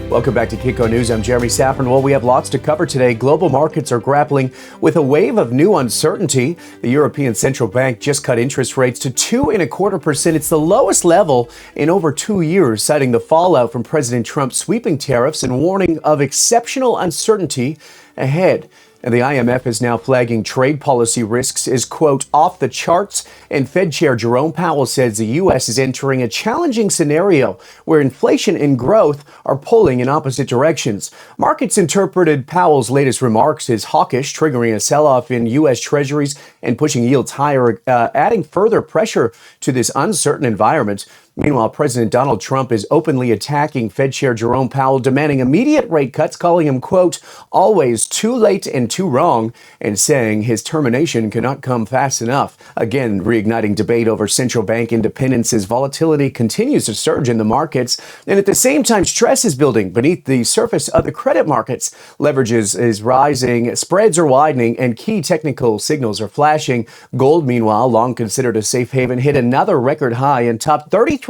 Welcome back to Kitco News. I'm Jeremy Szafron. Well, we have lots to cover today. Global markets are grappling with a wave of new uncertainty. The European Central Bank just cut interest rates to 2.25%. It's the lowest level in over 2 years, citing the fallout from President Trump's sweeping tariffs and warning of exceptional uncertainty ahead. And the IMF is now flagging trade policy risks as, quote, off the charts. And Fed Chair Jerome Powell says the U.S. is entering a challenging scenario where inflation and growth are pulling in opposite directions. Markets interpreted Powell's latest remarks as hawkish, triggering a sell-off in U.S. Treasuries and pushing yields higher, adding further pressure to this uncertain environment. Meanwhile, President Donald Trump is openly attacking Fed Chair Jerome Powell, demanding immediate rate cuts, calling him, quote, always too late and too wrong, and saying his termination cannot come fast enough. Again, reigniting debate over central bank independence as volatility continues to surge in the markets. And at the same time, stress is building beneath the surface of the credit markets. Leverage is rising, spreads are widening, and key technical signals are flashing. Gold, meanwhile, long considered a safe haven, hit another record high and topped 33.70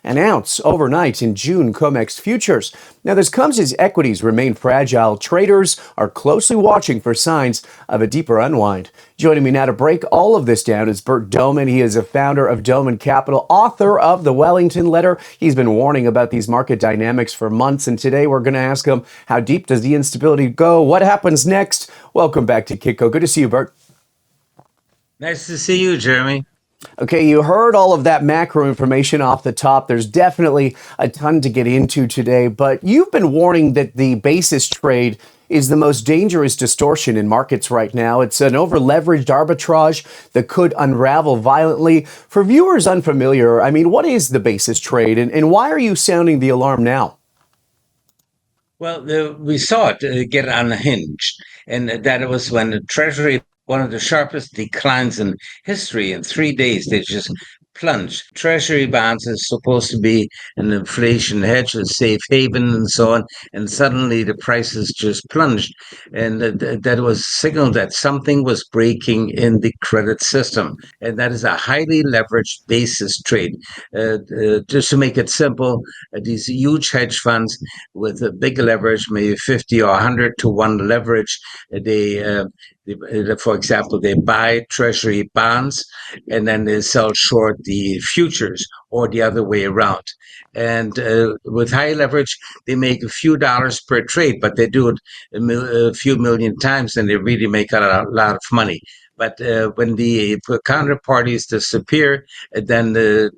an ounce overnight in June COMEX futures. Now, this comes as equities remain fragile. Traders are closely watching for signs of a deeper unwind. Joining me now to break all of this down is Bert Dohmen. He is a founder of Dohmen Capital, author of the Wellington Letter. He's been warning about these market dynamics for months, and today we're going to ask him, how deep does the instability go? What happens next? Welcome back to Kitco. Good to see you, Bert. Nice to see you, Jeremy. Okay, you heard all of that macro information off the top. There's definitely a ton to get into today, but you've been warning that the basis trade is the most dangerous distortion in markets right now. It's an over-leveraged arbitrage that could unravel violently. For viewers unfamiliar, I mean, what is the basis trade and why are you sounding the alarm now? Well, we saw it get unhinged, and that was when the Treasury, one of the sharpest declines in history. In 3 days, they just plunged. Treasury bonds is supposed to be an inflation hedge, a safe haven, and so on. And suddenly the prices just plunged. And that was signal that something was breaking in the credit system. And that is a highly leveraged basis trade. Just to make it simple, these huge hedge funds with a big leverage, maybe 50 or 100 to 1 leverage, for example, they buy treasury bonds and then they sell short the futures or the other way around. And with high leverage, they make a few dollars per trade, but they do it a few million times and they really make a lot of money. But when the counterparties disappear, then the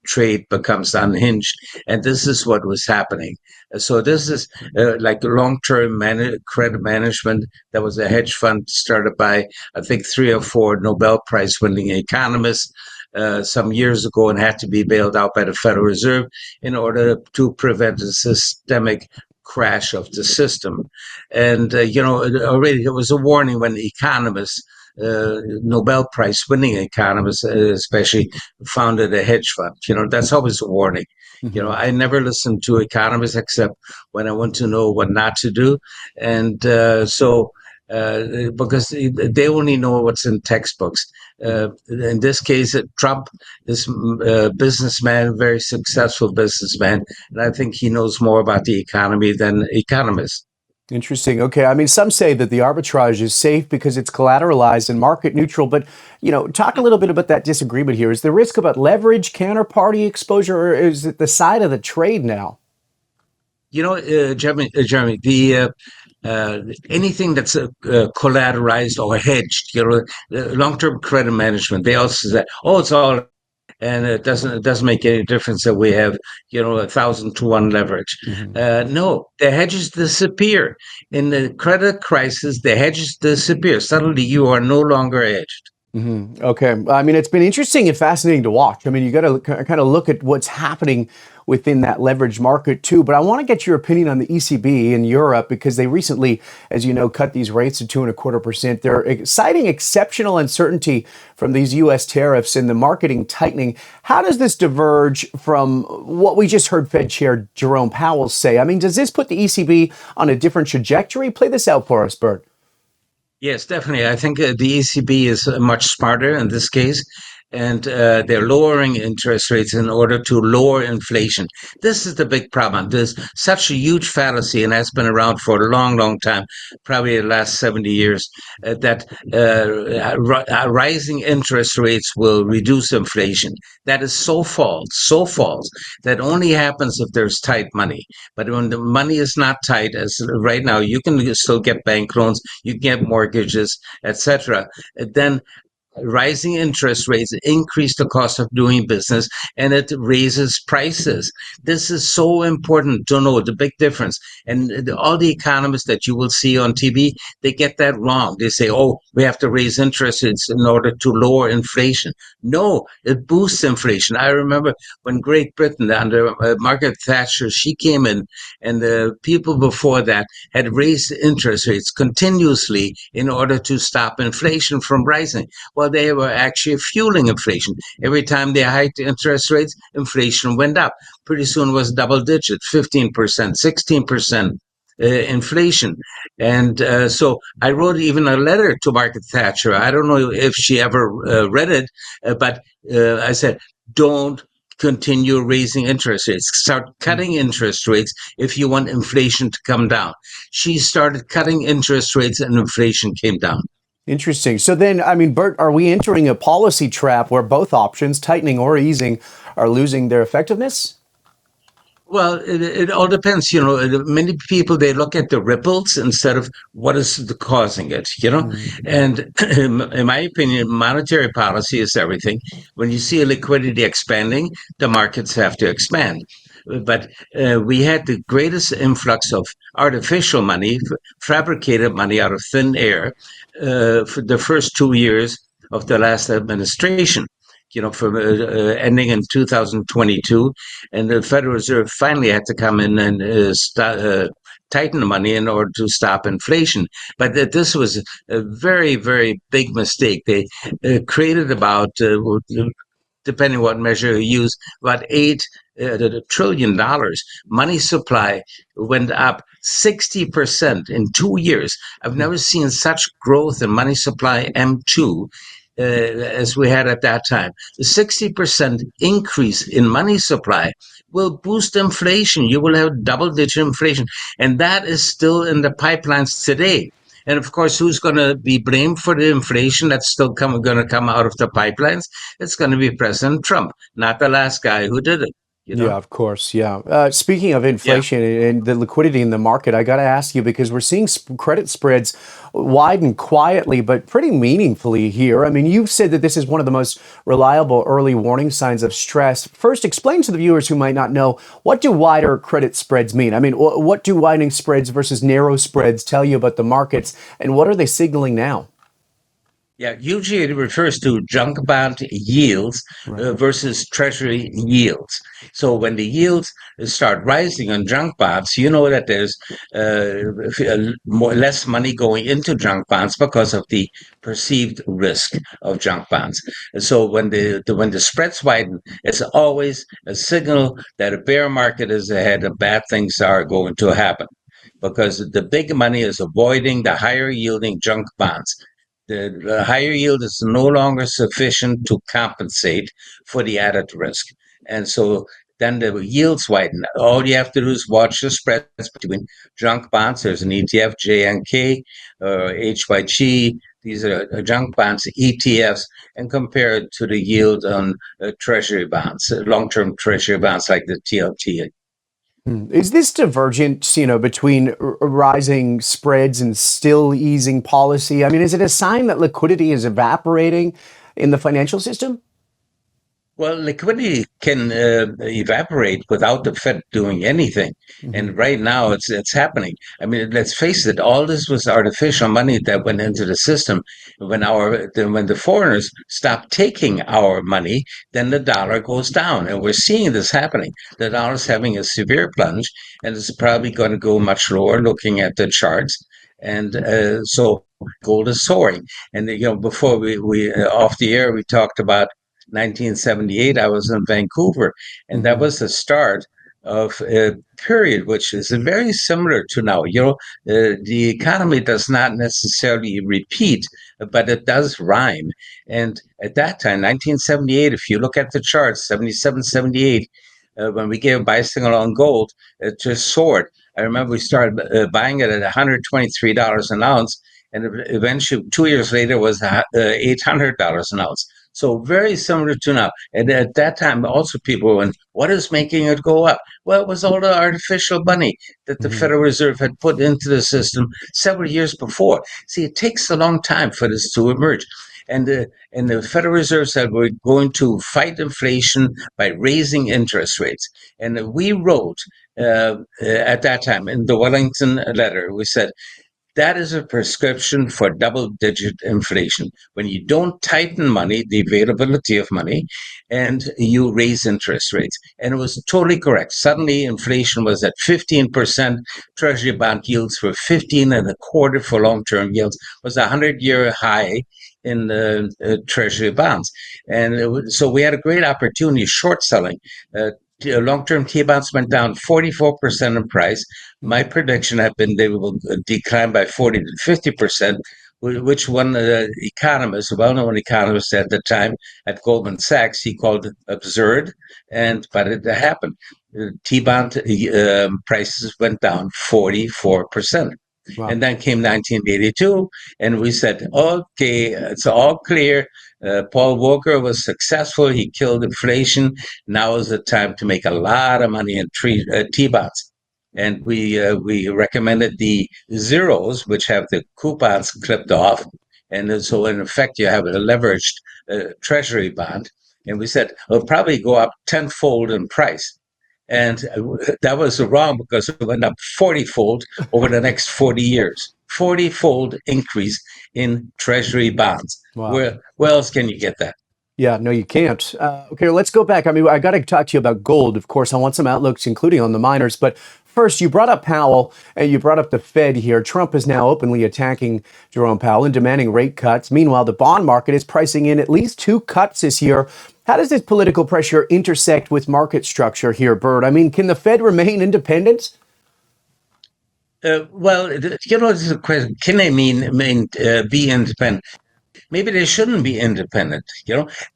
trade becomes unhinged. And this is what was happening. So this is like long-term credit management. That was a hedge fund started by, I think, 3 or 4 Nobel Prize winning economists some years ago and had to be bailed out by the Federal Reserve in order to prevent a systemic crash of the system. And, already there was a warning when economists, Nobel Prize winning economists, especially, founded a hedge fund. That's always a warning. Mm-hmm. I never listen to economists except when I want to know what not to do. And because they only know what's in textbooks. In this case, Trump is a businessman, very successful businessman, and I think he knows more about the economy than economists. Interesting. Okay. I mean, some say that the arbitrage is safe because it's collateralized and market neutral, but, talk a little bit about that disagreement here. Is the risk about leverage, counterparty exposure, or is it the side of the trade now? Jeremy, the anything that's collateralized or hedged, long-term credit management, they also say, oh, it's all, and it doesn't make any difference that we have 1,000 to 1 leverage. Mm-hmm. No, the hedges disappear in the credit crisis. The hedges disappear. Suddenly, you are no longer hedged. Mm-hmm. Okay. I mean, it's been interesting and fascinating to watch. I mean, you got to kind of look at what's happening within that leverage market too. But I want to get your opinion on the ECB in Europe because they recently, as you know, cut these rates to 2.25%. They're citing exceptional uncertainty from these U.S. tariffs and the marketing tightening. How does this diverge from what we just heard Fed Chair Jerome Powell say? I mean, does this put the ECB on a different trajectory? Play this out for us, Bert. Yes, definitely. I think the ECB is much smarter in this case. and they're lowering interest rates in order to lower inflation. This is the big problem. There's such a huge fallacy, and that's been around for a long, long time, probably the last 70 years, that rising interest rates will reduce inflation. That is so false. That only happens if there's tight money. But when the money is not tight, as right now, you can still get bank loans, you can get mortgages, etc. Then rising interest rates increase the cost of doing business, and it raises prices. This is so important to know the big difference. And all the economists that you will see on TV, they get that wrong. They say, oh, we have to raise interest rates in order to lower inflation. No, it boosts inflation. I remember when Great Britain, under Margaret Thatcher, she came in, and the people before that had raised interest rates continuously in order to stop inflation from rising. Well, they were actually fueling inflation. Every time they hiked interest rates, inflation went up. Pretty soon it was double digit, 15%, 16%. Inflation. And so I wrote even a letter to Margaret Thatcher. I don't know if she ever read it, but I said, don't continue raising interest rates. Start cutting interest rates if you want inflation to come down. She started cutting interest rates and inflation came down. Interesting. So then, I mean, Bert, are we entering a policy trap where both options, tightening or easing, are losing their effectiveness? Well, it all depends. Many people, they look at the ripples instead of what is causing it, And in my opinion, monetary policy is everything. When you see a liquidity expanding, the markets have to expand. But we had the greatest influx of artificial money, fabricated money out of thin air for the first 2 years of the last administration. From ending in 2022, and the Federal Reserve finally had to come in and tighten the money in order to stop inflation. But this was a very, very big mistake. They created about, depending what measure you use, about $8 trillion. Money supply went up 60% in 2 years. I've never seen such growth in money supply, M2, as we had at that time. The 60% increase in money supply will boost inflation. You will have double-digit inflation. And that is still in the pipelines today. And of course, who's going to be blamed for the inflation that's still going to come out of the pipelines? It's going to be President Trump, not the last guy who did it. Yeah, of course. Yeah. Speaking of Yeah. inflation and the liquidity in the market, I got to ask you because we're seeing credit spreads widen quietly, but pretty meaningfully here. I mean, you've said that this is one of the most reliable early warning signs of stress. First, explain to the viewers who might not know, what do wider credit spreads mean? I mean, what do widening spreads versus narrow spreads tell you about the markets, and what are they signaling now? Yeah, usually it refers to junk bond yields versus treasury yields. So when the yields start rising on junk bonds, you know that there's less money going into junk bonds because of the perceived risk of junk bonds. And so when the spreads widen, it's always a signal that a bear market is ahead and bad things are going to happen, because the big money is avoiding the higher yielding junk bonds. The higher yield is no longer sufficient to compensate for the added risk. And so then the yields widen. All you have to do is watch the spreads between junk bonds. There's an ETF, JNK, HYG. These are junk bonds, ETFs, and compare it to the yield on treasury bonds, long-term treasury bonds like the TLT. Is this divergence, between rising spreads and still easing policy? I mean, is it a sign that liquidity is evaporating in the financial system? Well, liquidity can evaporate without the Fed doing anything, and right now it's happening. I mean, let's face it, all this was artificial money that went into the system. When the foreigners stop taking our money, then the dollar goes down, and we're seeing this happening. The dollar's having a severe plunge, and it's probably going to go much lower. Looking at the charts, and so gold is soaring. And before we off the air, we talked about 1978. I was in Vancouver, and that was the start of a period which is very similar to now. The economy does not necessarily repeat, but it does rhyme. And at that time, 1978, if you look at the charts, 77, 78, when we gave a buy signal on gold, it just soared. I remember we started buying it at $123 an ounce, and eventually 2 years later was $800 an ounce. So very similar to now. And at that time, also people went, "What is making it go up?" Well, it was all the artificial money that the Hmm. Federal Reserve had put into the system several years before. See, it takes a long time for this to emerge. And the Federal Reserve said we're going to fight inflation by raising interest rates. And we wrote at that time in the Wellington Letter, we said that is a prescription for double digit inflation. When you don't tighten money, the availability of money, and you raise interest rates. And it was totally correct. Suddenly, inflation was at 15%. Treasury bond yields were 15 and a quarter for long term yields, was a 100-year high in the Treasury bonds. And so we had a great opportunity short selling. Long-term T-bonds went down 44% in price. My prediction had been they will decline by 40 to 50%, which one economist, a well-known economist at the time at Goldman Sachs, he called absurd, but it happened. T-bond prices went down 44%. Wow. And then came 1982, and we said, okay, it's all clear. Paul Volcker was successful. He killed inflation. Now is the time to make a lot of money in T-bonds. And we recommended the zeros, which have the coupons clipped off. And so, in effect, you have a leveraged treasury bond. And we said it'll probably go up tenfold in price. And that was wrong because it went up 40-fold over the next 40 years. 40-fold increase in treasury bonds. Wow. Where else can you get that? Yeah, no, you can't. Okay, let's go back. I mean, I got to talk to you about gold. Of course, I want some outlooks, including on the miners. But first, you brought up Powell and you brought up the Fed here. Trump is now openly attacking Jerome Powell and demanding rate cuts. Meanwhile, the bond market is pricing in at least 2 cuts this year. How does this political pressure intersect with market structure here, Bert? I mean, can the Fed remain independent? Well, it's a question. Can they be independent? Maybe they shouldn't be independent.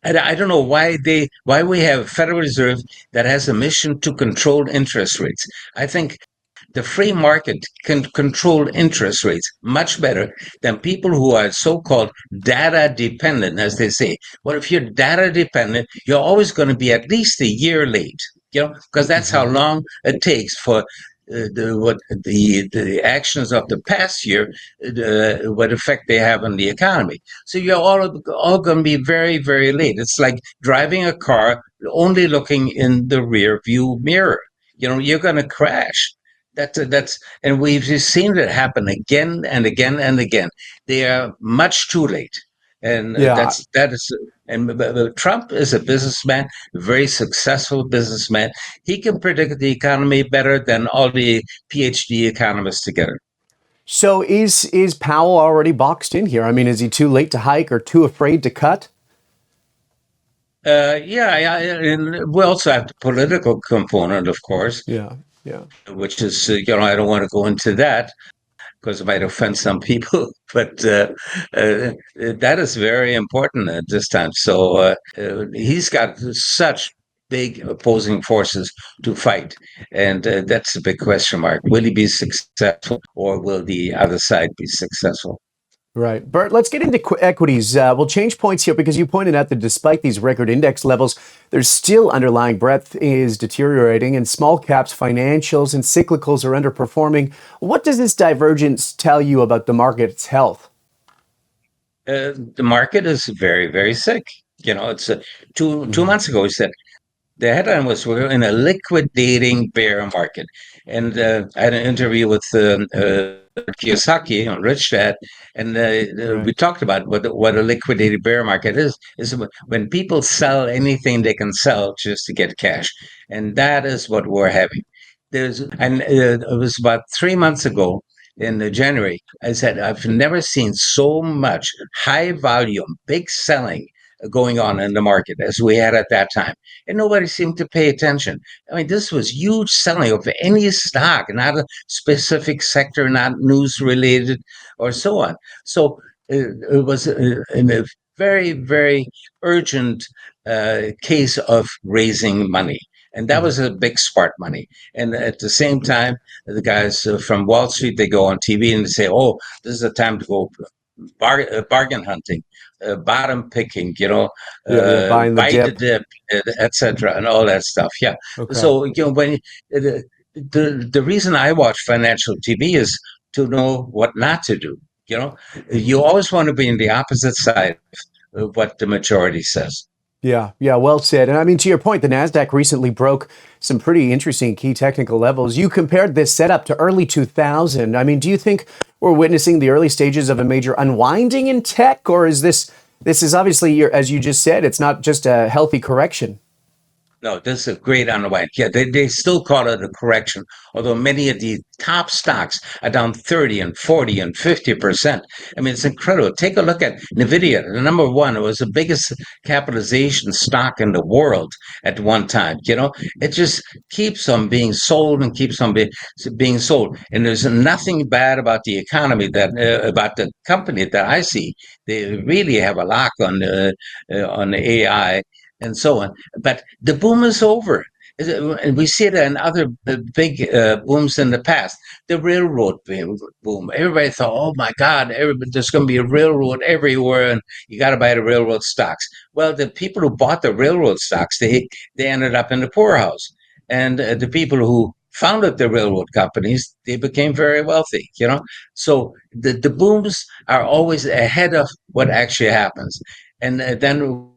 I don't know why we have a Federal Reserve that has a mission to control interest rates. I think the free market can control interest rates much better than people who are so-called data dependent, as they say. Well, if you're data dependent, you're always going to be at least a year late, because that's how Mhm. long it takes for the actions of the past year, what effect they have on the economy. So you're all going to be very, very late. It's like driving a car only looking in the rear view mirror. You're going to crash. And we've just seen it happen again and again and again. They are much too late, and Yeah. that is. And Trump is a businessman, a very successful businessman. He can predict the economy better than all the PhD economists together. So is Powell already boxed in here? I mean, is he too late to hike or too afraid to cut? Yeah, and we also have the political component, of course, Yeah. Yeah. which is, I don't want to go into that because it might offend some people, but that is very important at this time. So he's got such big opposing forces to fight, and that's a big question mark. Will he be successful, or will the other side be successful? Right. Bert, let's get into equities. We'll change points here because you pointed out that despite these record index levels, there's still underlying breadth is deteriorating and small caps, financials, and cyclicals are underperforming. What does this divergence tell you about the market's health? The market is very, very sick. It's two Mhm. months ago we said the headline was we're in a liquidating bear market. And I had an interview with Kiyosaki on Rich Dad, and we Right. talked about what a liquidated bear market is when people sell anything they can sell just to get cash. And that is what we're having. It was about 3 months ago in January. I said, I've never seen so much high volume, big selling going on in the market as we had at that time. And nobody seemed to pay attention. I mean, this was huge selling of any stock, not a specific sector, not news related or so on. So it was in a very, very urgent case of raising money. And that was a big smart money. And at the same time, the guys from Wall Street, they go on TV and they say, oh, this is the time to go bargain hunting, bottom picking, Buying the buy the dip. dip, etc., and all that stuff. Yeah. Okay. So when the reason I watch financial TV is to know what not to do. You always want to be in the opposite side of what the majority says. Yeah, well said. And I mean, to your point, the NASDAQ recently broke some pretty interesting key technical levels. You compared this setup to early 2000. I mean, do you think we're witnessing the early stages of a major unwinding in tech, or is this is obviously, as you just said, it's not just a healthy correction? No, this is a great unwind. Yeah, they still call it a correction, although many of the top stocks are down 30 and 40 and 50%. I mean, it's incredible. Take a look at NVIDIA, the number one. It was the biggest capitalization stock in the world at one time. It just keeps on being sold and keeps on being sold. And there's nothing bad about the economy about the company that I see. They really have a lock on AI and so on. But the boom is over. And we see that in other big booms in the past. The railroad boom. Everybody thought, oh my God, there's going to be a railroad everywhere and you got to buy the railroad stocks. Well, the people who bought the railroad stocks, they ended up in the poorhouse. And the people who founded the railroad companies, they became very wealthy, So the booms are always ahead of what actually happens. And then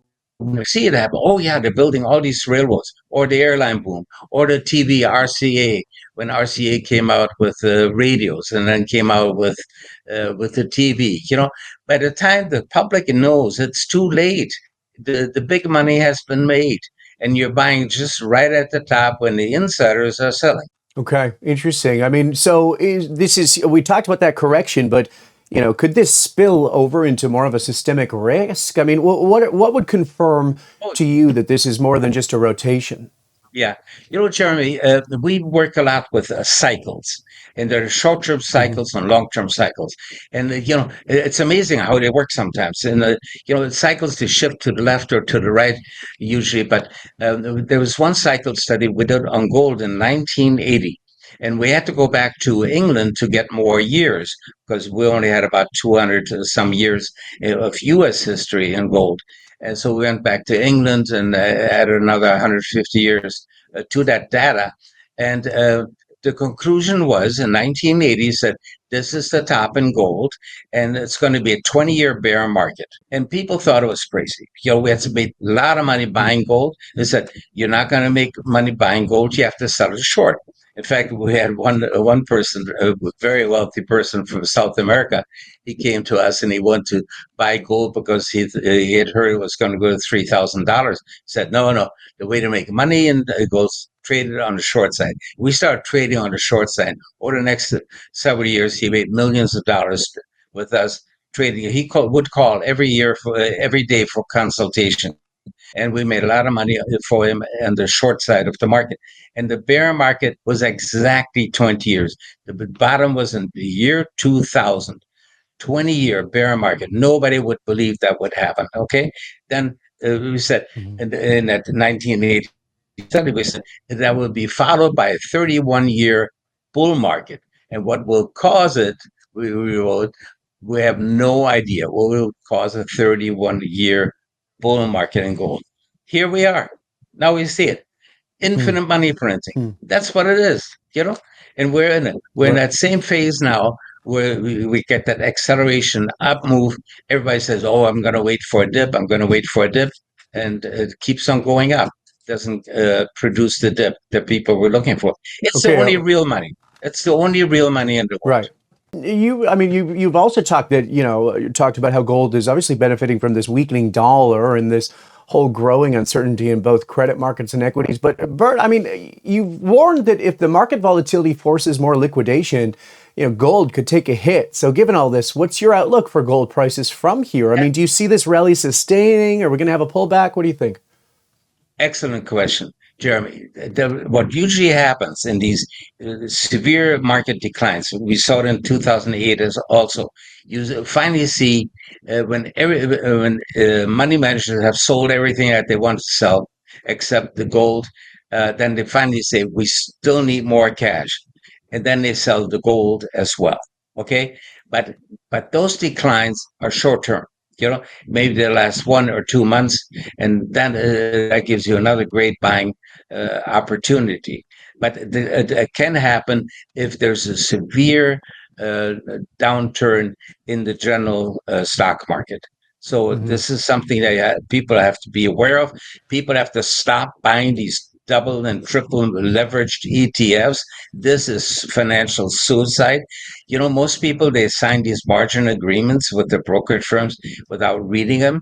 see it happen. Oh yeah, they're building all these railroads, or the airline boom, or the TV RCA when RCA came out with radios, and then came out with the TV. By the time the public knows, it's too late. The big money has been made, and you're buying just right at the top when the insiders are selling. Okay, interesting. I mean, so we talked about that correction, but could this spill over into more of a systemic risk? I mean, what would confirm to you that this is more than just a rotation? Yeah. Jeremy, we work a lot with cycles, and there are short-term cycles and long-term cycles. And, it's amazing how they work sometimes. And, the cycles, they shift to the left or to the right usually. But there was one cycle study we did on gold in 1980. And we had to go back to England to get more years because we only had about 200 some years of U.S. history in gold. And so we went back to England and added another 150 years to that data. And the conclusion was in 1980s that this is the top in gold and it's going to be a 20-year bear market. And people thought it was crazy. We had to make a lot of money buying gold. They said, you're not going to make money buying gold. You have to sell it short. In fact, we had one person, a very wealthy person from South America. He came to us and he wanted to buy gold because he had heard it was going to go to $3,000. He said, no, the way to make money and goes traded on the short side. We started trading on the short side. Over the next several years, he made millions of dollars with us trading. He would call every day for consultation. And we made a lot of money for him on the short side of the market. And the bear market was exactly 20 years. The bottom was in the year 2000. 20-year bear market. Nobody would believe that would happen. Okay. Then we said in that 1980 study, we said that would be followed by a 31-year bull market. And what will cause it, we have no idea what will cause a 31-year bull market in gold. Here we are. Now we see it. Infinite money printing. That's what it is, And we're in that same phase now where we get that acceleration up move. Everybody says, "Oh, I'm going to wait for a dip. I'm going to wait for a dip," and it keeps on going up. Doesn't produce the dip that people were looking for. It's the only real money. It's the only real money in the world. Right. You've also talked about how gold is obviously benefiting from this weakening dollar and this whole growing uncertainty in both credit markets and equities. But Bert, I mean, you warned that if the market volatility forces more liquidation, gold could take a hit. So given all this, what's your outlook for gold prices from here? I mean, do you see this rally sustaining? Are we going to have a pullback? What do you think? Excellent question, Jeremy. What usually happens in these severe market declines, we saw it in 2008 as also, you finally see when money managers have sold everything that they want to sell, except the gold, then they finally say, we still need more cash. And then they sell the gold as well. Okay. But those declines are short term. Maybe they last 1 or 2 months, and then that gives you another great buying opportunity. But it can happen if there's a severe uh, downturn in the general stock market. So Hmm. this is something that people have to be aware of. People have to stop buying these double and triple leveraged ETFs. This is financial suicide. Most people, they sign these margin agreements with the brokerage firms without reading them.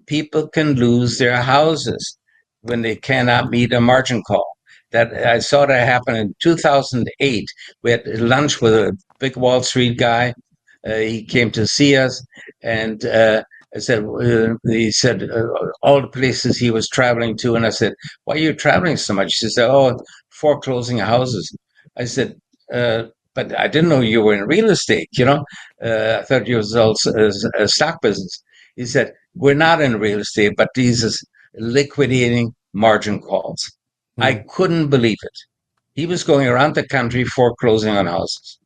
People can lose their houses when they cannot meet a margin call. That I saw that happen in 2008. We had lunch with a big Wall Street guy. He came to see us, and he said all the places he was traveling to, and I said, "Why are you traveling so much?" He said, "Oh, foreclosing houses." I said, uh, "But I didn't know you were in real estate. I thought you was also a stock business." He said, "We're not in real estate, but these is liquidating margin calls." I couldn't believe it. He was going around the country foreclosing on houses.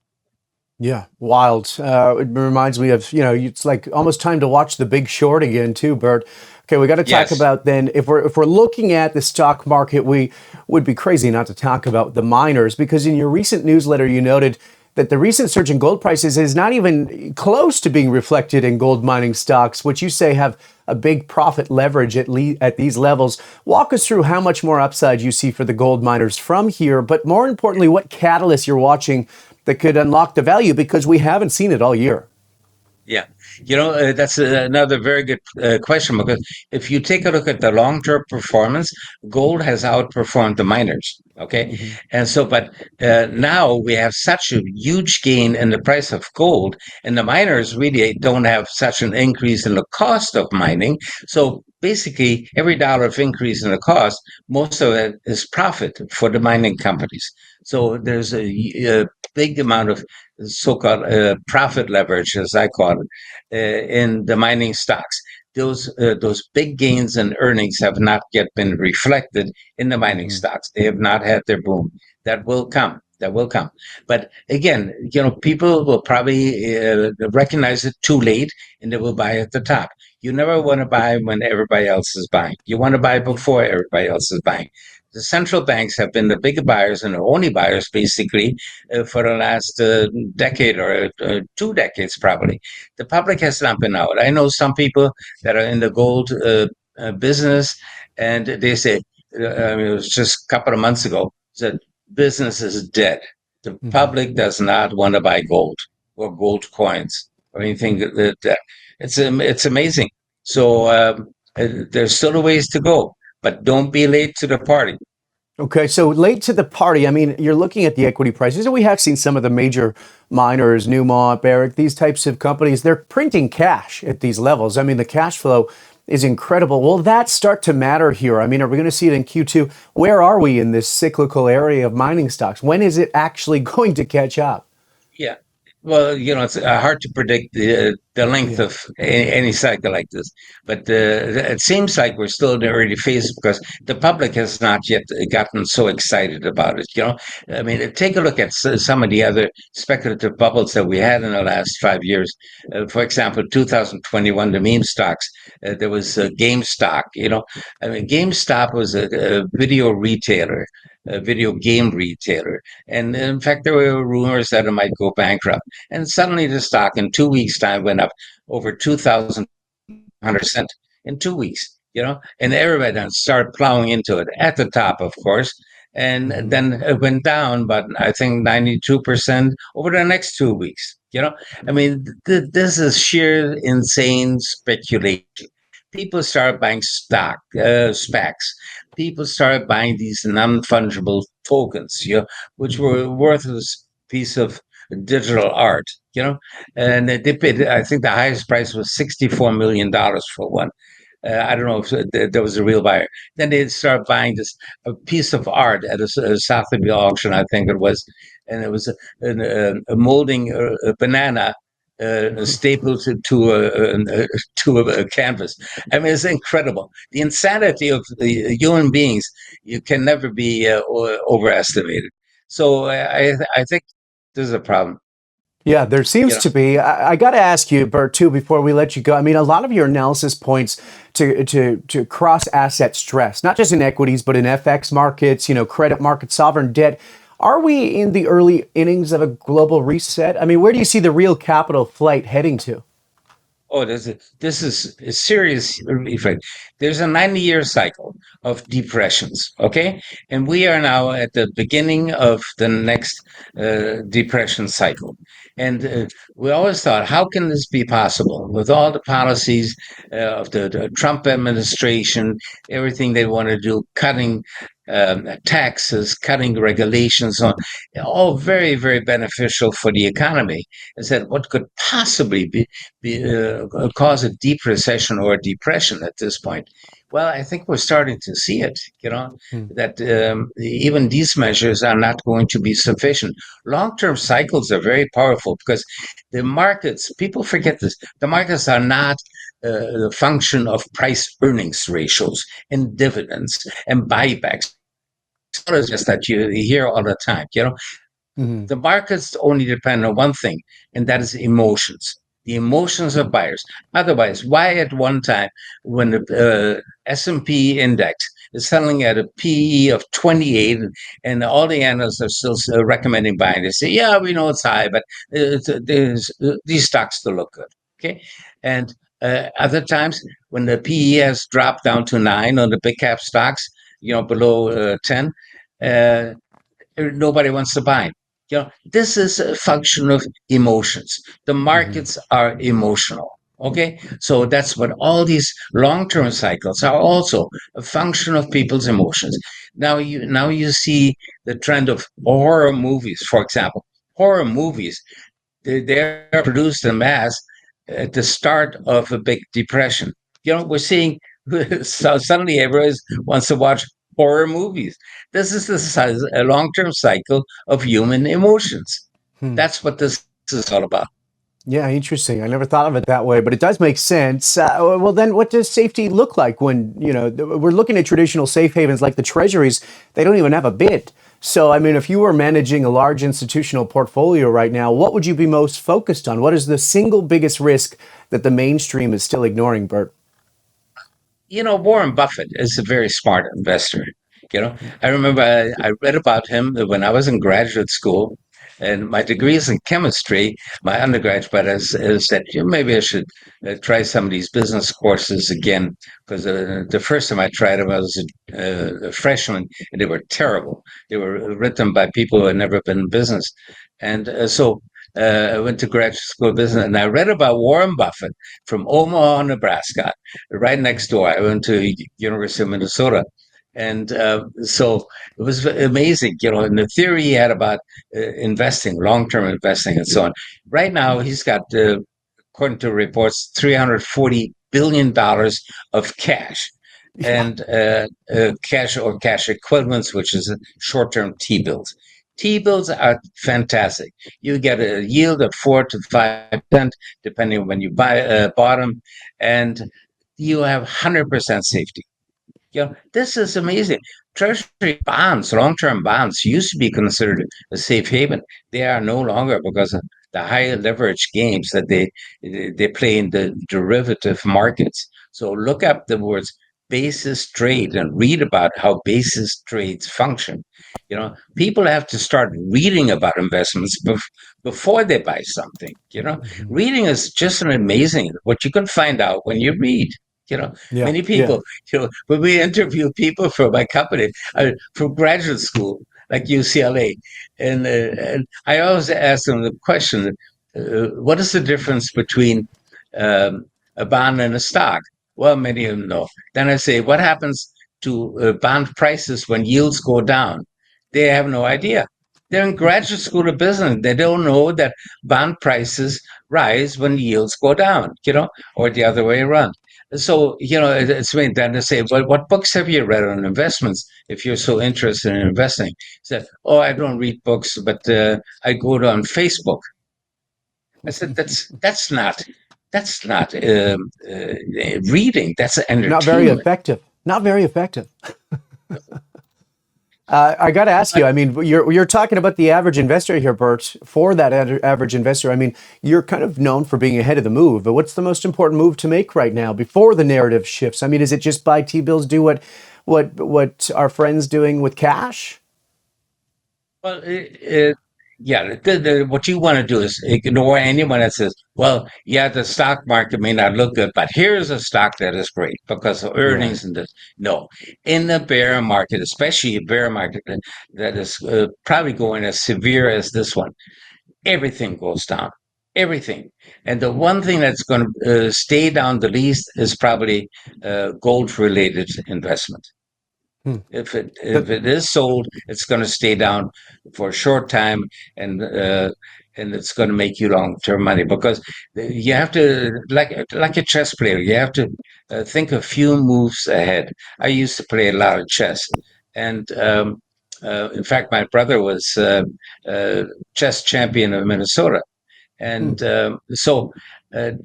Yeah, wild. It reminds me of, it's like almost time to watch The Big Short again, too, Bert. Okay, we got to talk Yes. about then if we're looking at the stock market, we would be crazy not to talk about the miners because in your recent newsletter you noted that the recent surge in gold prices is not even close to being reflected in gold mining stocks, which you say have a big profit leverage at these levels. Walk us through how much more upside you see for the gold miners from here, but more importantly, what catalysts you're watching that could unlock the value because we haven't seen it all year. Yeah, that's another very good question because if you take a look at the long-term performance, gold has outperformed the miners. Okay, Hmm. and so, but now we have such a huge gain in the price of gold, and the miners really don't have such an increase in the cost of mining. So basically, every dollar of increase in the cost, most of it is profit for the mining companies. So there's a big amount of so-called profit leverage, as I call it, in the mining stocks. Those big gains in earnings have not yet been reflected in the mining Hmm. stocks. They have not had their boom. That will come. That will come. But again, people will probably recognize it too late, and they will buy at the top. You never want to buy when everybody else is buying. You want to buy before everybody else is buying. The central banks have been the big buyers and the only buyers, basically, for the last decade or 2 decades, probably. The public has not been out. I know some people that are in the gold business, and they say, it was just a couple of months ago, that business is dead. The Hmm. public does not want to buy gold or gold coins or anything that it's amazing. So there's still a ways to go, but don't be late to the party. Okay, so late to the party. I mean, you're looking at the equity prices, and we have seen some of the major miners, Newmont, Barrick, these types of companies, they're printing cash at these levels. I mean, the cash flow is incredible. Will that start to matter here? I mean, are we going to see it in Q2? Where are we in this cyclical area of mining stocks? When is it actually going to catch up? Yeah. Well, it's hard to predict the length Yeah. of any cycle like this, but it seems like we're still in the early phase because the public has not yet gotten so excited about it. I mean, take a look at some of the other speculative bubbles that we had in the last 5 years. For example, 2021, the meme stocks. There was GameStop. I mean, GameStop was a video retailer, a video game retailer. And in fact, there were rumors that it might go bankrupt. And suddenly the stock in 2 weeks' time went up over 2,100% in 2 weeks, and everybody then started plowing into it at the top, of course. And Hmm. then it went down, but I think 92% over the next 2 weeks. I mean, this is sheer insane speculation. people started buying SPACs. People started buying these non-fungible tokens, which were a worthless piece of digital art, and they paid. I think the highest price was $64 million for one. I don't know if there was a real buyer. Then they started buying this a piece of art at a Sotheby auction, I think it was, and it was a molding a banana stapled to a canvas. I mean, it's incredible. The insanity of the human beings you can never be overestimated. So I think there's a problem. Yeah, there You seems know, to be. I got to ask you, Bert, too, before we let you go. I mean, a lot of your analysis points to cross asset stress, not just in equities, but in FX markets, credit markets, sovereign debt. Are we in the early innings of a global reset? I mean, where do you see the real capital flight heading to? Oh, this is a serious effect. There's a 90-year cycle of depressions, okay? And we are now at the beginning of the next depression cycle. And we always thought, how can this be possible with all the policies of the Trump administration, everything they want to do, cutting taxes, cutting regulations, on all very, very beneficial for the economy. I said, what could possibly cause a deep recession or a depression at this point? Well, I think we're starting to see it, Hmm. that even these measures are not going to be sufficient. Long term cycles are very powerful because the markets, people forget this, the markets are not the function of price earnings ratios and dividends and buybacks. It's just that you hear all the time, Hmm. the markets only depend on one thing, and that is emotions. The emotions of buyers. Otherwise, why at one time when the S&P index is selling at a PE of 28, and all the analysts are still recommending buying, they say, "Yeah, we know it's high, but these stocks still look good." Okay, and other times when the PE has dropped down to 9 on the big cap stocks, below 10. Uh, Nobody wants to buy. This is a function of emotions. The Hmm. markets are emotional. Okay, so that's what all these long-term cycles are also a function of people's emotions. Now you see the trend of horror movies, for example. Horror movies, they're produced en masse at the start of a big depression. We're seeing so suddenly everyone wants to watch horror movies. This is a long-term cycle of human emotions. Hmm. That's what this is all about. Yeah, interesting. I never thought of it that way, but it does make sense. Well, then, what does safety look like when we're looking at traditional safe havens like the Treasuries? They don't even have a bid. So, I mean, if you were managing a large institutional portfolio right now, what would you be most focused on? What is the single biggest risk that the mainstream is still ignoring, Bert? Warren Buffett is a very smart investor. I remember I read about him when I was in graduate school, and my degree is in chemistry. My undergraduate is that maybe I should try some of these business courses again because the first time I tried them, I was a freshman, and they were terrible. They were written by people who had never been in business, and so. I went to graduate school of business, and I read about Warren Buffett from Omaha, Nebraska, right next door. I went to University of Minnesota, and so it was amazing. In the theory he had about investing, long-term investing, and so on. Right now, he's got, according to reports, $340 billion of cash. Yeah. And cash or cash equivalents, which is short-term T-bills. T-bills are fantastic. You get a yield of 4 to 5%, depending on when you bought them, and you have 100% safety. This is amazing. Treasury bonds, long-term bonds, used to be considered a safe haven. They are no longer because of the high leverage games that they play in the derivative markets. So look up the words basis trade and read about how basis trades function. People have to start reading about investments before they buy something. Mhm. Reading is just an amazing what you can find out when you read. You know, Yeah. many Yeah. people, when we interview people for my company, from graduate school, like UCLA, and I always ask them the question, what is the difference between um, a bond and a stock? Well, many of them know. Then I say, what happens to bond prices when yields go down? They have no idea. They're in graduate school of business. They don't know that bond prices rise when yields go down, or the other way around. So, it's me. Then they say, well, what books have you read on investments if you're so interested in investing? Said, oh, I don't read books, but I go on Facebook. I said, that's not reading. That's Not very entertainment. effective. Not very effective. I got to ask you. I mean, you're talking about the average investor here, Bert. For that average investor, I mean, you're kind of known for being ahead of the move. But what's the most important move to make right now before the narrative shifts? I mean, is it just buy T-bills, do what our friends doing with cash? Well, yeah, what you want to do is ignore anyone that says, well, yeah, the stock market may not look good, but here's a stock that is great because of Right. earnings and this. No, in the bear market, especially a bear market that is probably going as severe as this one, everything goes down. Everything. And the one thing that's going to stay down the least is probably gold related investment. Hmm. If That, it is sold, it's going to stay down for a short time, and it's going to make you long term money because you have to like a chess player. You have to think a few moves ahead. I used to play a lot of chess, and in fact, my brother was uh, chess champion of Minnesota. hmm. And so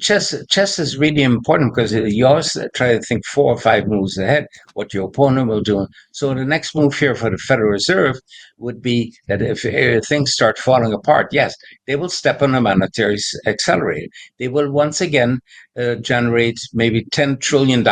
chess is really important because you always try to think 4 or 5 moves ahead, what your opponent will do. So the next move here for the Federal Reserve would be that if things start falling apart, yes, they will step on the monetary accelerator. They will once again generate maybe $10 trillion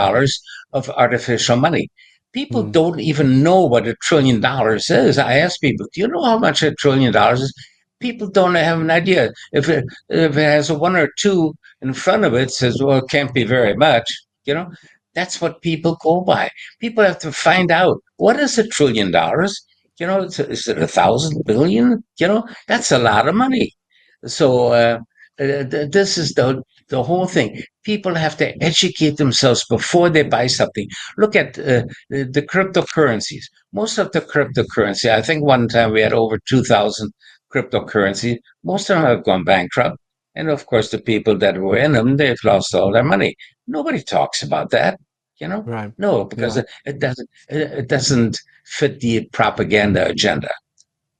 of artificial money. People Hmm. don't even know what $1 trillion is. I ask people, do you know how much $1 trillion is? People don't have an idea. If it has a one or two in front of it, says, well, it can't be very much. You know, that's what people go by. People have to find out what is $1 trillion. Is it 1,000 billion? That's a lot of money. So this is the whole thing. People have to educate themselves before they buy something. Look at the cryptocurrencies. Most of the cryptocurrency, I think one time we had over 2,000 cryptocurrency. Most of them have gone bankrupt. And of course, the people that were in them, they've lost all their money. Nobody talks about that, you know? Right. No, because Yeah. it doesn't fit the propaganda agenda.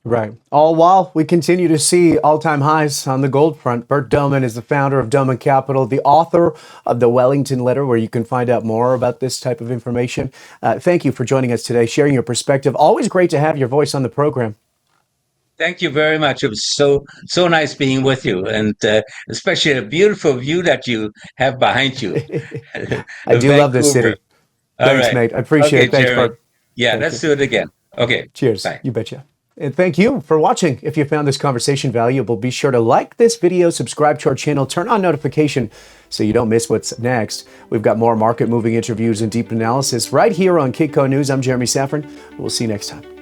Right. All while we continue to see all-time highs on the gold front. Bert Dohmen is the founder of Dohmen Capital, the author of the Wellington Letter, where you can find out more about this type of information. Thank you for joining us today, sharing your perspective. Always great to have your voice on the program. Thank you very much. It was so nice being with you, and especially a beautiful view that you have behind you, I do love this Vancouver. city. All Thanks, right. mate. I appreciate Okay, it. Thanks, Jeremy. Bert. Yeah, Thank let's you. do it again. Okay. Cheers. Bye. You betcha. And thank you for watching. If you found this conversation valuable, be sure to like this video, subscribe to our channel, turn on notification so you don't miss what's next. We've got more market moving interviews and deep analysis right here on Kitco News. I'm Jeremy Szafron. We'll see you next time.